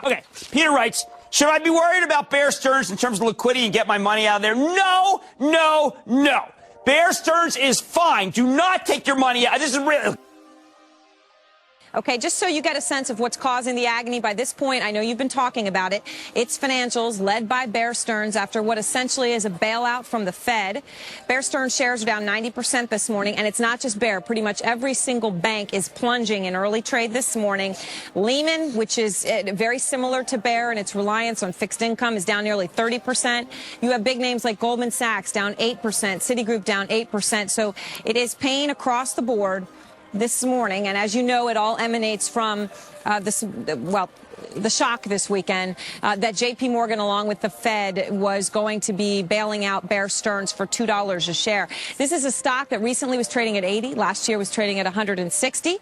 Okay, Peter writes, should I be worried about Bear Stearns in terms of liquidity and get my money out of there? No, no, no. Bear Stearns is fine. Do not take your money out. This is real. Okay, just so you get a sense of what's causing the agony by this point, I know you've been talking about it. It's financials led by Bear Stearns after what essentially is a bailout from the Fed. Bear Stearns shares are down 90% this morning, and it's not just Bear. Pretty much every single bank is plunging in early trade this morning. Lehman, which is very similar to Bear and its reliance on fixed income, is down nearly 30%. You have big names like Goldman Sachs down 8%, Citigroup down 8%. So it is pain across the board this morning, and as you know, it all emanates from the shock this weekend that J.P. Morgan, along with the Fed, was going to be bailing out Bear Stearns for $2 a share. This is a stock that recently was trading at 80. Last year was trading at 160.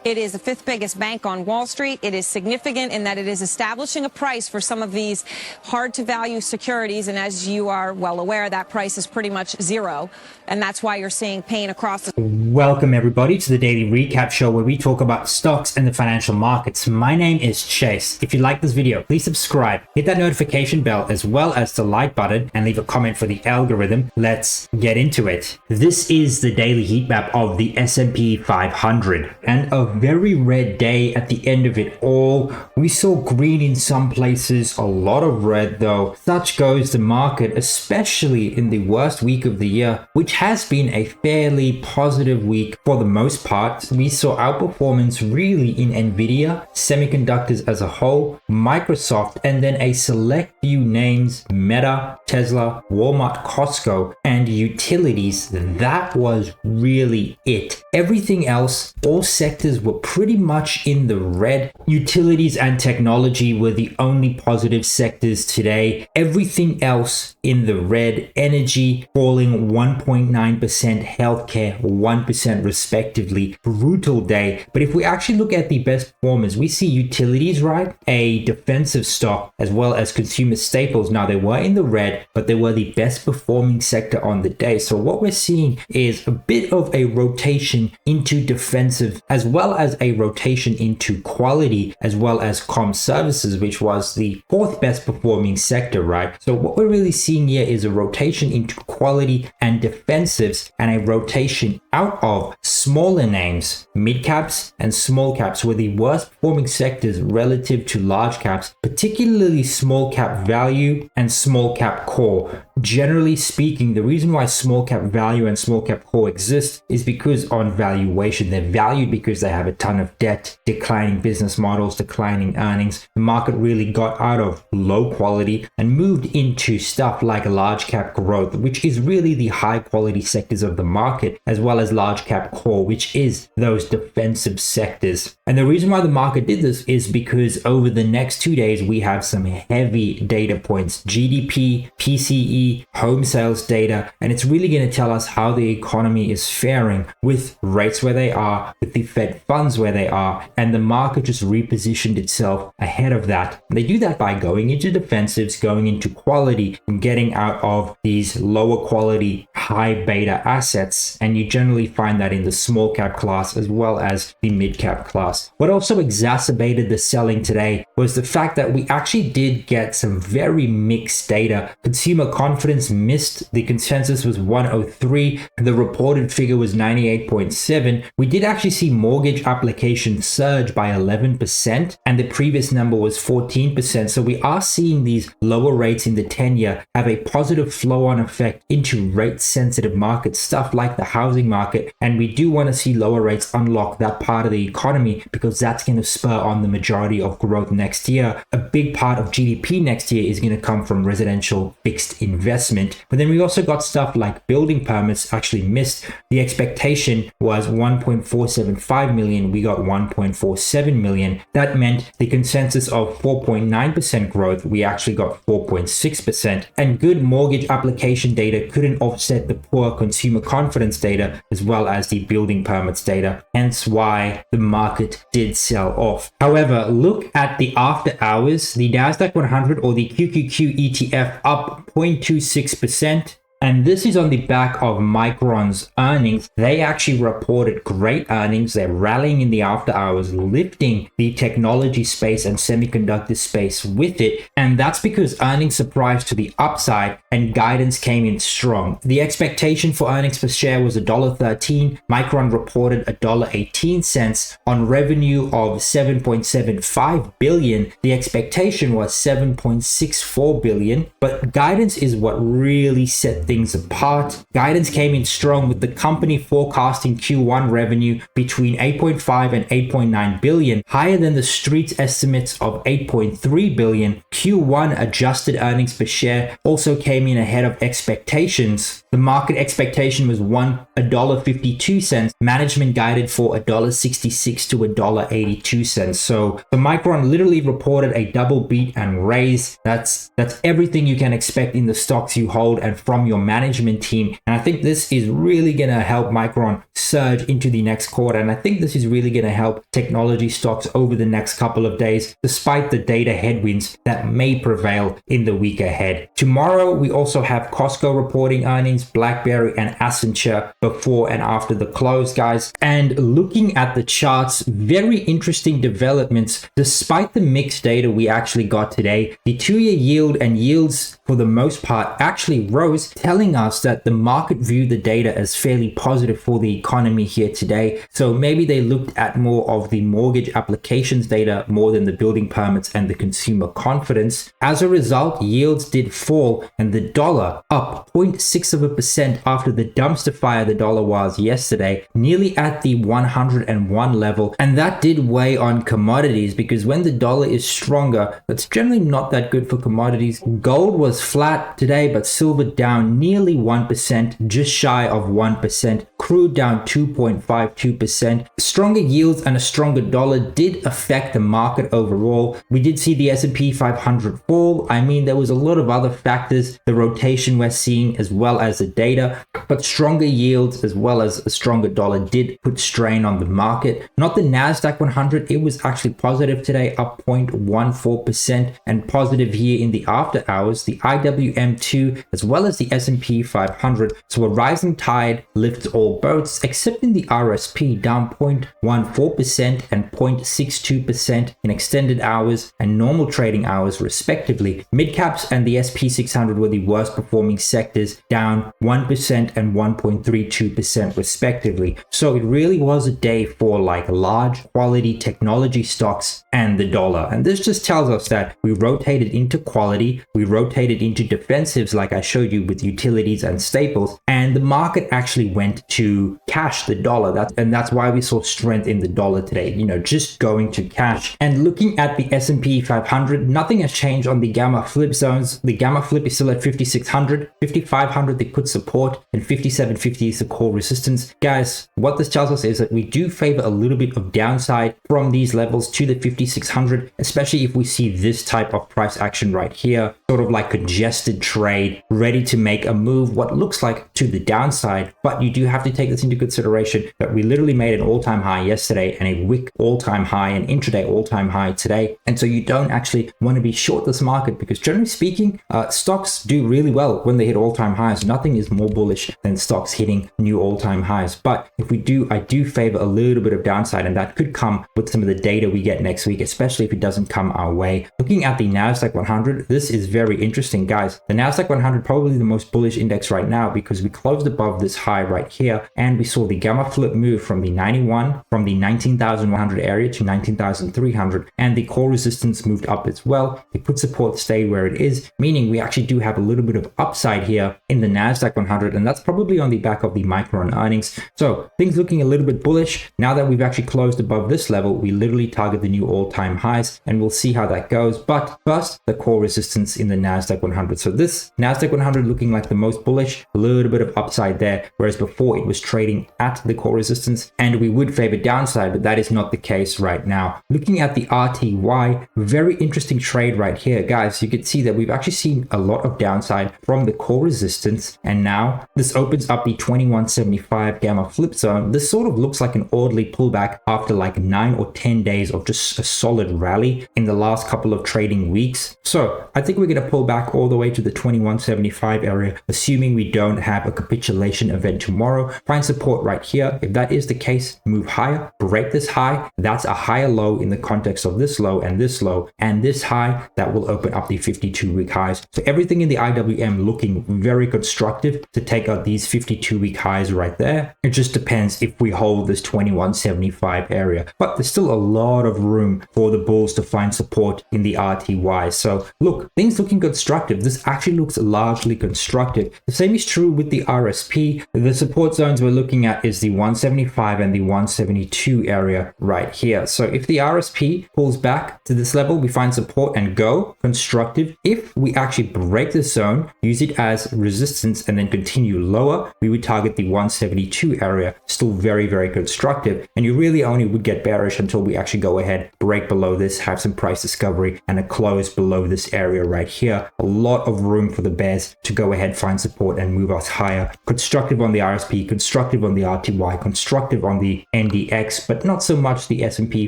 It is the fifth biggest bank on Wall Street. It is significant in that it is establishing a price for some of these hard-to-value securities. And as you are well aware, that price is pretty much zero. And that's why you're seeing pain across the... Welcome, everybody, to the Daily Recap Show, where we talk about stocks and the financial markets. My name is Chase. If you like this video, please subscribe, hit that notification bell, as well as the like button, and leave a comment for the algorithm. Let's get into it. This is the daily heat map of the S&P 500. And a very red day at the end of it all. We saw green in some places, a lot of red though. Such goes the market, especially in the worst week of the year, which has been a fairly positive week for the most part. We saw outperformance really in Nvidia, semiconductors as a whole, Microsoft, and then a select few names, Meta, Tesla, Walmart, Costco, and utilities. That was really it. Everything else, all sectors were pretty much in the red. Utilities and technology were the only positive sectors today. Everything else in the red. Energy falling 1.9%, healthcare 1% respectively. Brutal day. But if we actually look at the best performers, we see utilities, right? A defensive stock, as well as consumer staples. Now, they were in the red, but they were the best performing sector on the day. So what we're seeing is a bit of a rotation into defensive, as well as a rotation into quality, as well as comm services, which was the fourth best performing sector, right? So what we're really seeing here is a rotation into quality and defensives, and a rotation out of smaller names. Mid caps and small caps were the worst performing sectors relative to large caps, particularly small cap value and small cap core. Generally speaking, the reason why small cap value and small cap core exist is because on valuation, they're valued because they have a ton of debt, declining business models, declining earnings. The market really got out of low quality and moved into stuff like large cap growth, which is really the high quality sectors of the market, as well as large cap core, which is those defensive sectors. And the reason why the market did this is because over the next 2 days, we have some heavy data points: GDP, PCE, home sales data, and it's really going to tell us how the economy is faring with rates where they are, with the Fed funds where they are, and the market just repositioned itself ahead of that. They do that by going into defensives, going into quality, and getting out of these lower quality, high beta assets. And you generally find that in the small cap class as well as the mid cap class. What also exacerbated the selling today was the fact that we actually did get some very mixed data. Consumer confidence missed. The consensus was 103. The reported figure was 98.7. We did actually see mortgage applications surge by 11%, and the previous number was 14%. So we are seeing these lower rates in the 10-year have a positive flow-on effect into rate-sensitive markets, stuff like the housing market. And we do want to see lower rates unlock that part of the economy, because that's going to spur on the majority of growth next year. A big part of GDP next year is going to come from residential fixed investment. But then we also got stuff like building permits actually missed. The expectation was 1.475 million. We got 1.47 million. That meant the consensus of 4.9% growth, we actually got 4.6%. And good mortgage application data couldn't offset the poor consumer confidence data, as well as the building permits data, hence why the market did sell off. However, look at the after hours. The Nasdaq 100, or the QQQ ETF, up 0.26%. And this is on the back of Micron's earnings. They actually reported great earnings. They're rallying in the after hours, lifting the technology space and semiconductor space with it. And that's because earnings surprised to the upside and guidance came in strong. The expectation for earnings per share was $1.13. Micron reported $1.18 on revenue of $7.75 billion. The expectation was $7.64 billion, but guidance is what really set things apart. Guidance came in strong with the company forecasting Q1 revenue between 8.5 and 8.9 billion, higher than the street's estimates of 8.3 billion. Q1 adjusted earnings per share also came in ahead of expectations. The market expectation was $1.52. Management guided for $1.66 to $1.82. So the Micron literally reported a double beat and raise. That's everything you can expect in the stocks you hold and from your management team. And I think this is really going to help Micron surge into the next quarter. And I think this is really going to help technology stocks over the next couple of days, despite the data headwinds that may prevail in the week ahead. Tomorrow, we also have Costco reporting earnings, BlackBerry and Accenture before and after the close, guys. And looking at the charts, very interesting developments. Despite the mixed data we actually got today, the 2-year yield and yields for the most part actually rose, telling us that the market viewed the data as fairly positive for the economy here today. So maybe they looked at more of the mortgage applications data more than the building permits and the consumer confidence. As a result, yields did fall and the dollar up 0.6% after the dumpster fire the dollar was yesterday, nearly at the 101 level. And that did weigh on commodities because when the dollar is stronger, that's generally not that good for commodities. Gold was flat today, but silver down nearly 1%, just shy of 1%. Crude down 2.52%. Stronger yields and a stronger dollar did affect the market overall. We did see the S&P 500 fall. I mean, there was a lot of other factors, the rotation we're seeing as well as the data, but stronger yields as well as a stronger dollar did put strain on the market. Not the Nasdaq 100, it was actually positive today, up 0.14% and positive here in the after hours. The IWM2 as well as the S&P 500. So a rising tide lifts all boats, except in the RSP, down 0.14% and 0.62% in extended hours and normal trading hours respectively. Midcaps and the SP600 were the worst performing sectors, down 1% and 1.32% respectively. So it really was a day for like large quality technology stocks and the dollar. And this just tells us that we rotated into quality, we rotated into defensives like I showed you with utilities and staples, and the market actually went to cash, the dollar. That's why we saw strength in the dollar today, you know, just going to cash. And looking at the S&P 500, nothing has changed on the gamma flip zones. The gamma flip is still at 5600, 5500 they put support, and 5750 is the core resistance. Guys, what this tells us is that we do favor a little bit of downside from these levels to the 5600, especially if we see this type of price action right here, sort of like congested trade, ready to make a move, what looks like to the downside. But you do have to take this into consideration that we literally made an all-time high yesterday and a wick all-time high and intraday all-time high today. And so you don't actually want to be short this market because generally speaking, stocks do really well when they hit all-time highs. Nothing is more bullish than stocks hitting new all-time highs. But if we do, I do favor a little bit of downside, and that could come with some of the data we get next week, especially if it doesn't come our way. Looking at the Nasdaq 100, this is very interesting, guys. The Nasdaq 100 probably the most bullish index right now because we closed above this high right here, and we saw the gamma flip move from the 91, from the 19,100 area to 19,300, and the core resistance moved up as well. It put support stay where it is, meaning we actually do have a little bit of upside here in the Nasdaq 100, and that's probably on the back of the Micron earnings. So things looking a little bit bullish. Now that we've actually closed above this level, we literally target the new all-time highs, and we'll see how that goes. But first, the core resistance in the Nasdaq 100. So this Nasdaq 100 looking like the most bullish, a little bit of upside there, whereas before it was trading at the core resistance, and we would favor downside, but that is not the case right now. Looking at the RTY, very interesting trade right here, guys. You can see that we've actually seen a lot of downside from the core resistance, and now this opens up the 2175 gamma flip zone. This sort of looks like an orderly pullback after like 9 or 10 days of just a solid rally in the last couple of trading weeks. So I think we're going going to pull back all the way to the 2175 area, assuming we don't have a capitulation event tomorrow. Find support right here. If that is the case, move higher, break this high. That's a higher low in the context of this low and this high. That will open up the 52-week highs. So everything in the IWM looking very constructive to take out these 52-week highs right there. It just depends if we hold this 2175 area, but there's still a lot of room for the bulls to find support in the RTY. So look, things looking constructive. This actually looks largely constructive. The same is true with the RSP. The support zones we're looking at is the 175 and the 172 area right here. So if the RSP pulls back to this level, we find support and go constructive. If we actually break the zone, use it as resistance and then continue lower, we would target the 172 area. Still very, very constructive. And you really only would get bearish until we actually go ahead, break below this, have some price discovery and a close below this area right here. A lot of room for the bears to go ahead, find support and move us higher. Constructive on the RSP, constructive on the RTY, constructive on the NDX, but not so much the S&P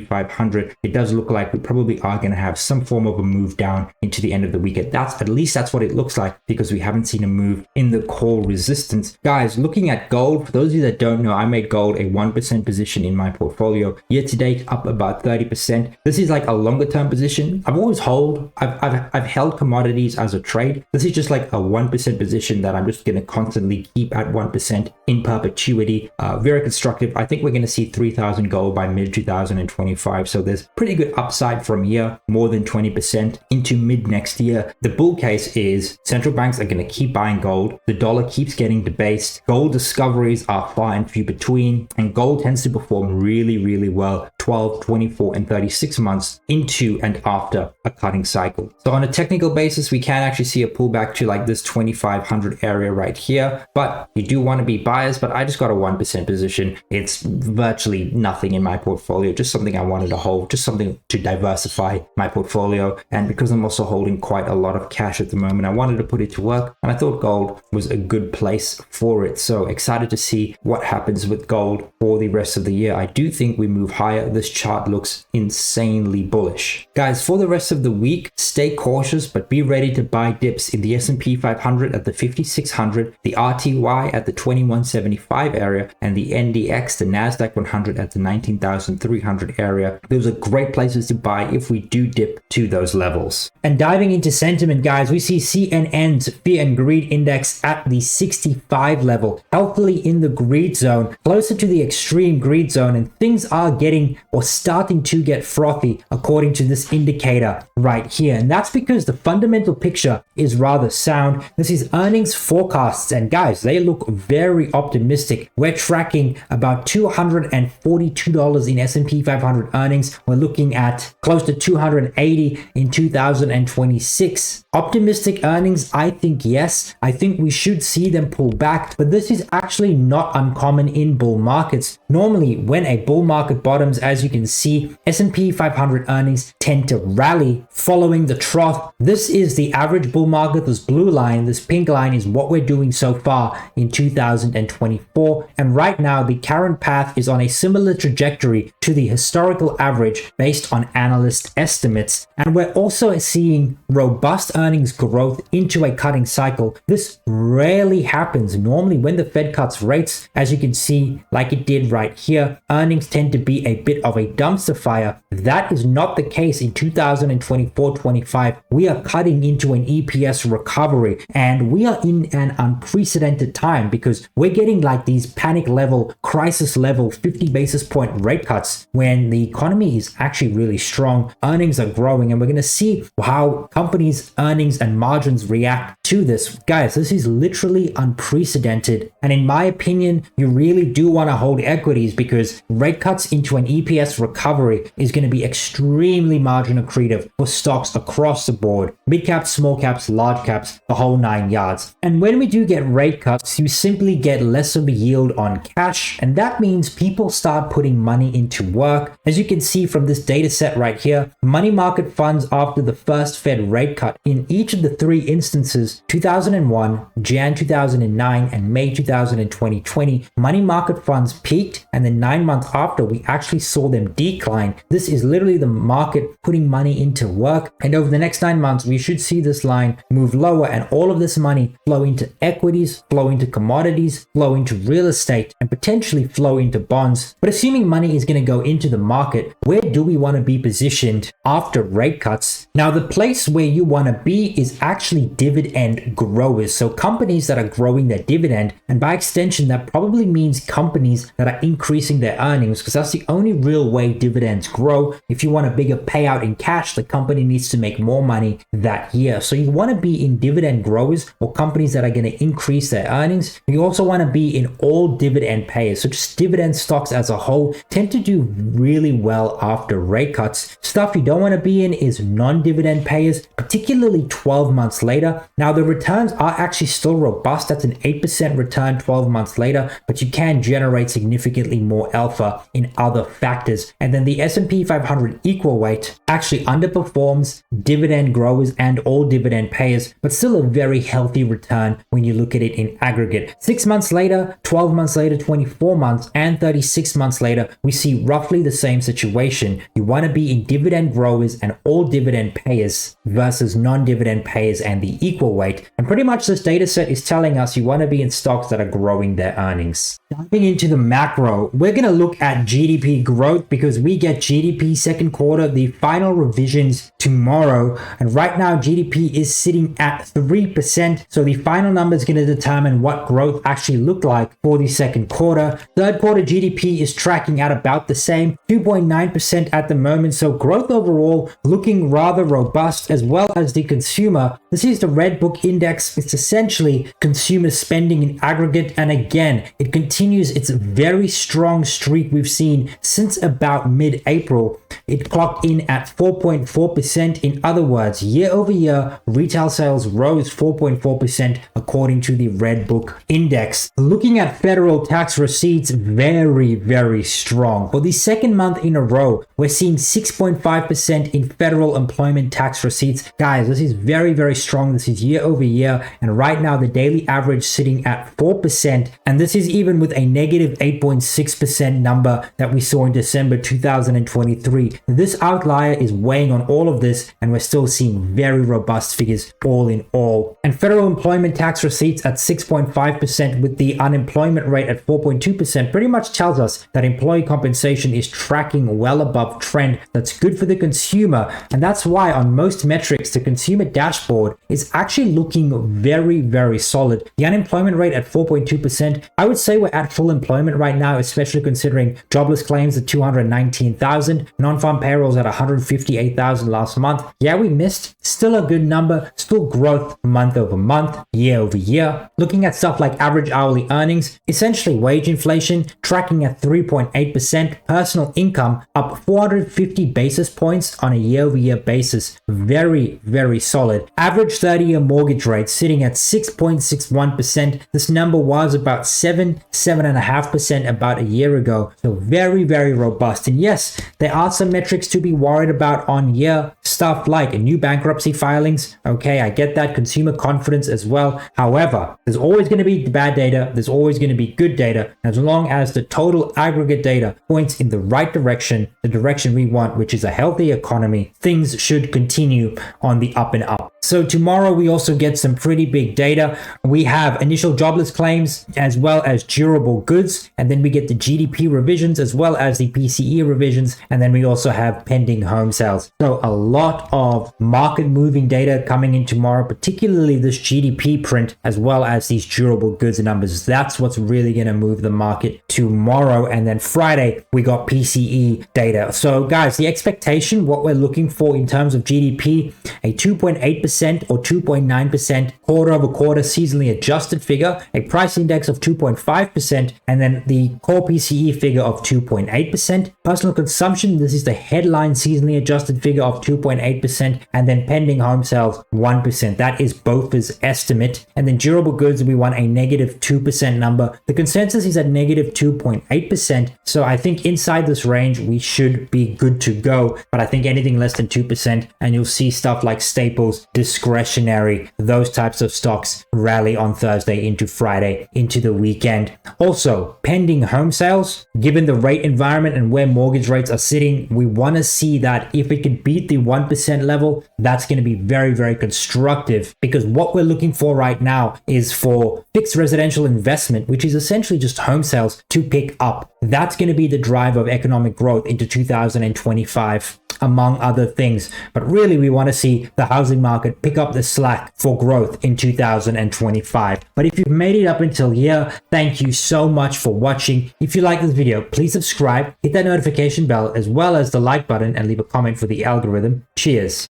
500. It does look like we probably are going to have some form of a move down into the end of the weekend. At least that's what it looks like, because we haven't seen a move in the call resistance. Guys, looking at gold, for those of you that don't know, I made gold a 1% position in my portfolio. Year to date, up about 30%. This is like a longer term position. I've held commodities as a trade. This is just like a 1% position that I'm just going to constantly keep at 1% in perpetuity. Very constructive. I think we're going to see 3,000 gold by mid 2025. So there's pretty good upside from here, more than 20% into mid next year. The bull case is central banks are going to keep buying gold. The dollar keeps getting debased. Gold discoveries are far and few between, and gold tends to perform really, really well 12, 24, and 36 months into and after a cutting cycle. So on a technical basis, we can actually see a pullback to like this 2,500 area right here, but you do want to be buyers. But I just got a 1% position. It's virtually nothing in my portfolio, just something I wanted to hold, just something to diversify my portfolio. And because I'm also holding quite a lot of cash at the moment, I wanted to put it to work, and I thought gold was a good place for it. So excited to see what happens with gold for the rest of the year. I do think we move higher. This chart looks insanely bullish. Guys, for the rest of the week, stay cautious, but be ready to buy dips in the S&P 500 at the 5,600, the RTY at the 2175 area, and the NDX, the Nasdaq 100 at the 19,300 area. Those are great places to buy if we do dip to those levels. And diving into sentiment, guys, we see CNN's Fear and Greed Index at the 65 level, healthily in the greed zone, closer to the extreme greed zone, and things are getting or starting to get frothy according to this indicator right here. And that's because the fundamental picture is rather sound. This is earnings forecasts, and guys, they look very optimistic. We're tracking about $242 in S&P 500 earnings. We're looking at close to 280 in 2026. Optimistic earnings, I think yes. I think we should see them pull back, but this is actually not uncommon in bull markets. Normally, when a bull market bottoms, as you can see, S&P 500 earnings tend to rally following the trough. This is the average bull market. This blue line, this pink line is what we're doing so far in 2024. And right now, the current path is on a similar trajectory to the historical average based on analyst estimates. And we're also seeing robust earnings growth into a cutting cycle. This rarely happens. Normally, when the Fed cuts rates, as you can see, like it did right here, earnings tend to be a bit of a dumpster fire. That is not the case in 2024-25. We are cutting into an EPS recovery, and we are in an unprecedented time because we're getting like these panic level, crisis level 50 basis point rate cuts when the economy is actually really strong. Earnings are growing, and we're going to see how companies' earnings and margins react to this. Guys, this is literally unprecedented. And in my opinion, you really do want to hold equities because rate cuts into an EPS recovery is going to be extremely margin accretive for stocks across the board. Mid caps, small caps, large caps, the whole 9 yards. And when we do get rate cuts, you simply get less of a yield on cash. And that means people start putting money into work. As you can see from this data set right here, money market funds after the first Fed rate cut in each of the three instances, 2001, Jan 2009, and May 2020, money market funds peaked, and then 9 months after, we actually saw them decline. This is literally the market putting money into work. And over the next 9 months, we've you should see this line move lower and all of this money flow into equities, flow into commodities, flow into real estate, and potentially flow into bonds. But assuming money is going to go into the market, where do we want to be positioned after rate cuts? Now, the place where you want to be is actually dividend growers. So companies that are growing their dividend, and by extension, that probably means companies that are increasing their earnings, because that's the only real way dividends grow. If you want a bigger payout in cash, the company needs to make more money that year. So you want to be in dividend growers or companies that are going to increase their earnings. You also want to be in all dividend payers. So just dividend stocks as a whole tend to do really well after rate cuts. Stuff you don't want to be in is non-dividend payers, particularly 12 months later. Now, the returns are actually still robust. That's an 8% return 12 months later, but you can generate significantly more alpha in other factors. And then the S&P 500 equal weight actually underperforms dividend growers and all dividend payers, but still a very healthy return when you look at it in aggregate. 6 months later, 12 months later, 24 months, and 36 months later, we see roughly the same situation. You want to be in dividend growers and all dividend payers versus non-dividend payers and the equal weight. And pretty much this data set is telling us you want to be in stocks that are growing their earnings. Diving into the macro, we're going to look at GDP growth because we get GDP second quarter, the final revisions tomorrow. And right now, GDP is sitting at 3%. So the final number is going to determine what growth actually looked like for the second quarter. Third quarter GDP is tracking at about the same, 2.9% at the moment. So growth overall looking rather robust, as well as the consumer. This is the Red Book Index. It's essentially consumer spending in aggregate. And again, it continues its very strong streak we've seen since about mid-April. It clocked in at 4.4%. In other words, year over year, retail sales rose 4.4% according to the Red Book Index. Looking at federal tax receipts, very, very strong. For the second month in a row, we're seeing 6.5% in federal employment tax receipts. Guys, this is very, very strong. This is year over year. And right now, the daily average sitting at 4%. And this is even with a negative 8.6% number that we saw in December 2023. This outlier is weighing on all of this, and we're still seeing very robust figures all in all. And federal employment tax receipts at 6.5% with the unemployment rate at 4.2% pretty much tells us that employee compensation is tracking well above trend. That's good for the consumer, and that's why on most metrics, the consumer dashboard is actually looking very, very solid. The unemployment rate at 4.2%, I would say we're at full employment right now, especially considering jobless claims at 219,000, non-farm payrolls at 158,000 last month. Yeah, we missed. Still a good number, still growth month over month, year over year. Looking at stuff like average hourly earnings, essentially wage inflation tracking at 3.8%, personal income up 450 basis points on a year over year basis. Very, very solid. Average 30-year mortgage rate sitting at 6.61%. This number was about 7.5% about a year ago. So very, very robust. And yes, there are some metrics to be worried about on year, stuff like new bankruptcy filings. Okay, I get that. Consumer confidence as well. However, there's always going to be bad data. There's always going to be good data. As long as the total aggregate data points in the right direction, the direction we want, which is a healthy economy, things should continue on the up and up. So tomorrow we also get some pretty big data. We have initial jobless claims as well as durable goods, and then we get the GDP revisions as well as the PCE revisions, and then we also have pending home sales. So a lot of market moving data coming in tomorrow, particularly this GDP print as well as these durable goods numbers. That's what's really going to move the market tomorrow. And then Friday we got PCE data. So guys, the expectation, what we're looking for in terms of GDP, a 2.8% or 2.9% quarter over quarter seasonally adjusted figure, a price index of 2.5%, and then the core PCE figure of 2.8%. Personal consumption, this is the headline seasonally adjusted figure of 2.8%, and then pending home sales 1%. That is BOFA's estimate. And then durable goods, we want a negative 2% number. The consensus is at negative 2.8%. So I think inside this range, we should be good to go. But I think anything less than 2%, and you'll see stuff like staples discretionary, those types of stocks rally on Thursday into Friday, into the weekend. Also, pending home sales, given the rate environment and where mortgage rates are sitting, we want to see that if it could beat the 1% level, that's going to be very, very constructive, because what we're looking for right now is for fixed residential investment, which is essentially just home sales, to pick up. That's going to be the drive of economic growth into 2025, among other things. But really, we want to see the housing market pick up the slack for growth in 2025. But if you've made it up until here, thank you so much for watching. If you like this video, please subscribe, hit that notification bell, as well as the like button, and leave a comment for the algorithm. Cheers.